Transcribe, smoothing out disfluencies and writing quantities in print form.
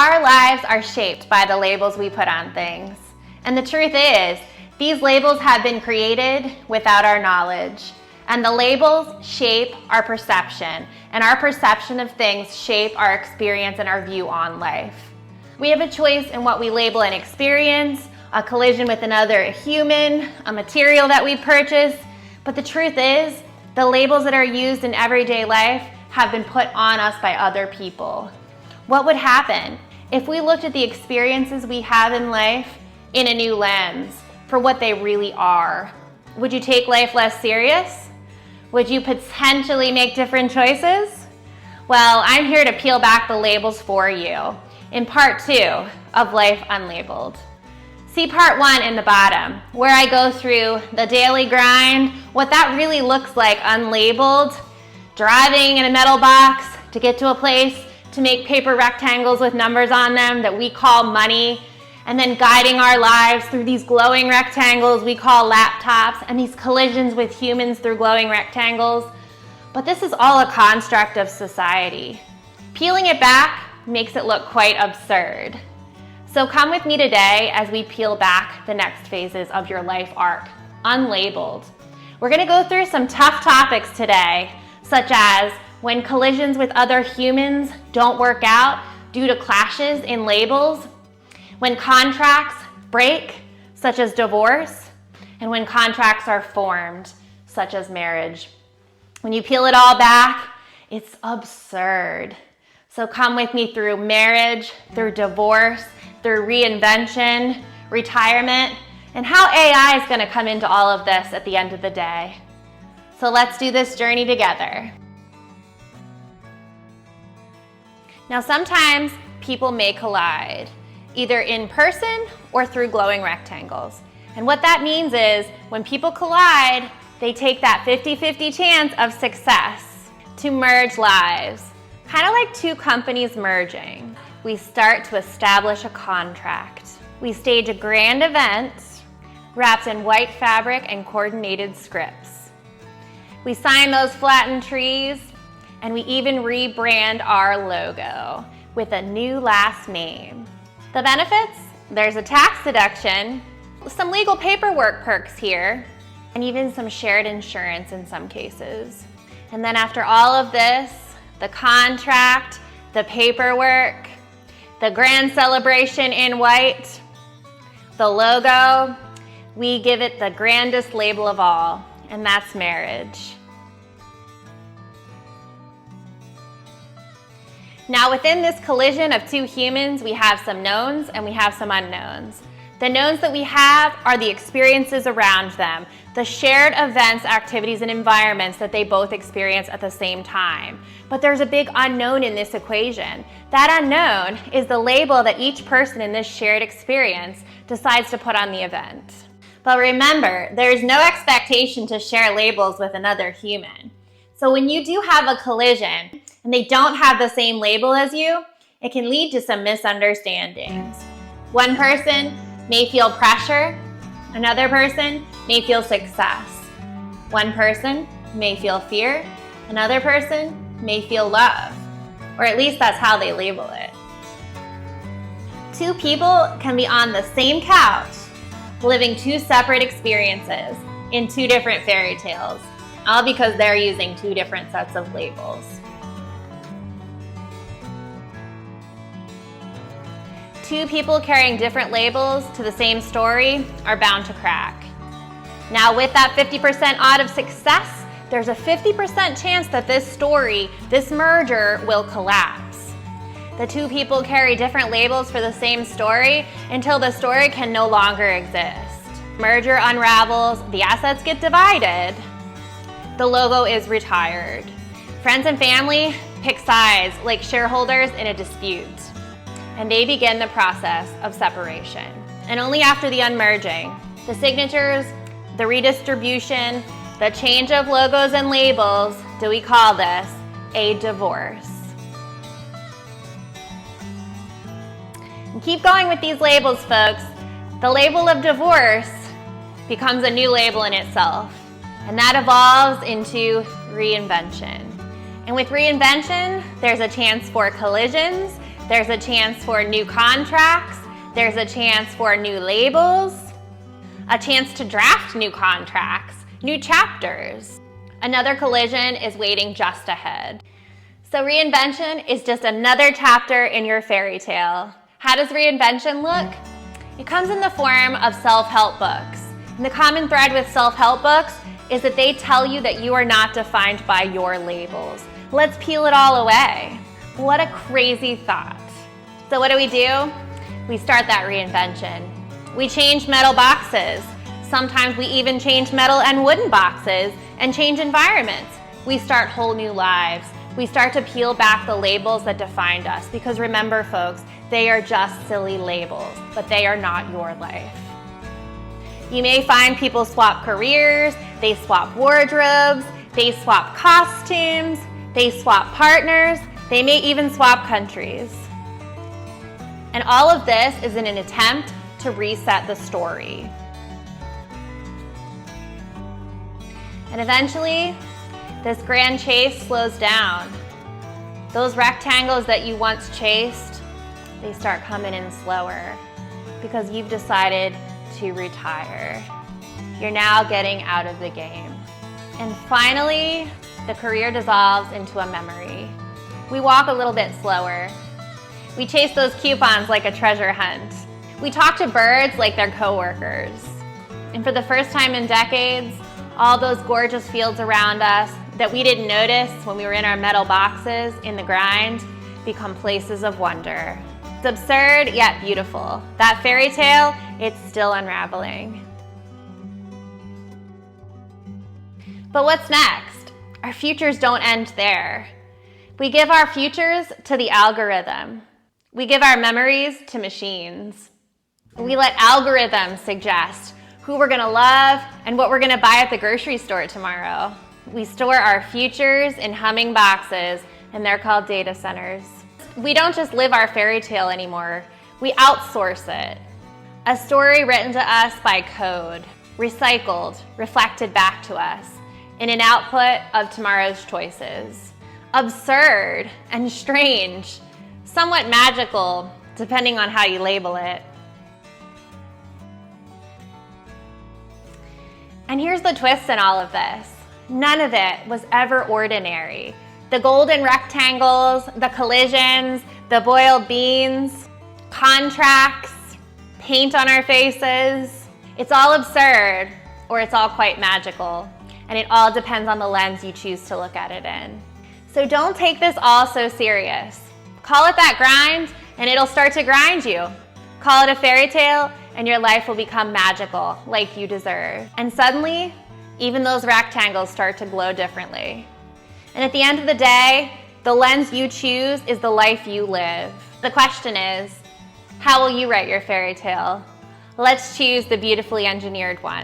Our lives are shaped by the labels we put on things. And the truth is, these labels have been created without our knowledge. And the labels shape our perception, and our perception of things shape our experience and our view on life. We have a choice in what we label an experience, a collision with another human, a material that we purchase. But the truth is, the labels that are used in everyday life have been put on us by other people. What would happen if we looked at the experiences we have in life in a new lens for what they really are? Would you take life less serious? Would you potentially make different choices? Well, I'm here to peel back the labels for you in part 2 of Life Unlabeled. See part 1 in the bottom, where I go through the daily grind, what that really looks like unlabeled, driving in a metal box to get to a place to make paper rectangles with numbers on them that we call money, and then guiding our lives through these glowing rectangles we call laptops, and these collisions with humans through glowing rectangles. But this is all a construct of society. Peeling it back makes it look quite absurd. So come with me today as we peel back the next phases of your life arc, unlabeled. We're gonna go through some tough topics today, such as when collisions with other humans don't work out due to clashes in labels, when contracts break, such as divorce, and when contracts are formed, such as marriage. When you peel it all back, it's absurd. So come with me through marriage, through divorce, through reinvention, retirement, and how AI is gonna come into all of this at the end of the day. So let's do this journey together. Now, sometimes people may collide, either in person or through glowing rectangles. And what that means is when people collide, they take that 50-50 chance of success to merge lives. Kind of like two companies merging. We start to establish a contract. We stage a grand event wrapped in white fabric and coordinated scripts. We sign those flattened trees, and we even rebrand our logo with a new last name. The benefits? There's a tax deduction, some legal paperwork perks here, and even some shared insurance in some cases. And then after all of this, the contract, the paperwork, the grand celebration in white, the logo, we give it the grandest label of all, and that's marriage. Now, within this collision of two humans, we have some knowns and we have some unknowns. The knowns that we have are the experiences around them, the shared events, activities, and environments that they both experience at the same time. But there's a big unknown in this equation. That unknown is the label that each person in this shared experience decides to put on the event. But remember, there's no expectation to share labels with another human. So when you do have a collision and they don't have the same label as you, it can lead to some misunderstandings. One person may feel pressure, another person may feel success. One person may feel fear, another person may feel love, or at least that's how they label it. Two people can be on the same couch, living two separate experiences in two different fairy tales, all because they're using two different sets of labels. Two people carrying different labels to the same story are bound to crack. Now, with that 50% odd of success, there's a 50% chance that this story, this merger, will collapse. The two people carry different labels for the same story until the story can no longer exist. Merger unravels, the assets get divided, the logo is retired. Friends and family pick sides like shareholders in a dispute, and they begin the process of separation. And only after the unmerging, the signatures, the redistribution, the change of logos and labels, do we call this a divorce. And keep going with these labels, folks. The label of divorce becomes a new label in itself, and that evolves into reinvention. And with reinvention, there's a chance for collisions, There's a chance for new contracts. There's a chance for new labels, a chance to draft new contracts, new chapters. Another collision is waiting just ahead. So reinvention is just another chapter in your fairy tale. How does reinvention look? It comes in the form of self-help books. And the common thread with self-help books is that they tell you that you are not defined by your labels. Let's peel it all away. What a crazy thought. So what do? We start that reinvention. We change metal boxes. Sometimes we even change metal and wooden boxes and change environments. We start whole new lives. We start to peel back the labels that defined us, because remember folks, they are just silly labels, but they are not your life. You may find people swap careers, they swap wardrobes, they swap costumes, they swap partners, they may even swap countries. And all of this is in an attempt to reset the story. And eventually, this grand chase slows down. Those rectangles that you once chased, they start coming in slower because you've decided to retire. You're now getting out of the game. And finally, the career dissolves into a memory. We walk a little bit slower. We chase those coupons like a treasure hunt. We talk to birds like they're coworkers. And for the first time in decades, all those gorgeous fields around us that we didn't notice when we were in our metal boxes in the grind become places of wonder. It's absurd yet beautiful. That fairy tale, it's still unraveling. But what's next? Our futures don't end there. We give our futures to the algorithm. We give our memories to machines. We let algorithms suggest who we're gonna love and what we're gonna buy at the grocery store tomorrow. We store our futures in humming boxes, and they're called data centers. We don't just live our fairy tale anymore, we outsource it. A story written to us by code, recycled, reflected back to us in an output of tomorrow's choices. Absurd and strange, somewhat magical, depending on how you label it. And here's the twist in all of this. None of it was ever ordinary. The golden rectangles, the collisions, the boiled beans, contracts, paint on our faces. It's all absurd, or it's all quite magical. And it all depends on the lens you choose to look at it in. So don't take this all so serious. Call it that grind, and it'll start to grind you. Call it a fairy tale, and your life will become magical, like you deserve. And suddenly, even those rectangles start to glow differently. And at the end of the day, the lens you choose is the life you live. The question is, how will you write your fairy tale? Let's choose the beautifully engineered one.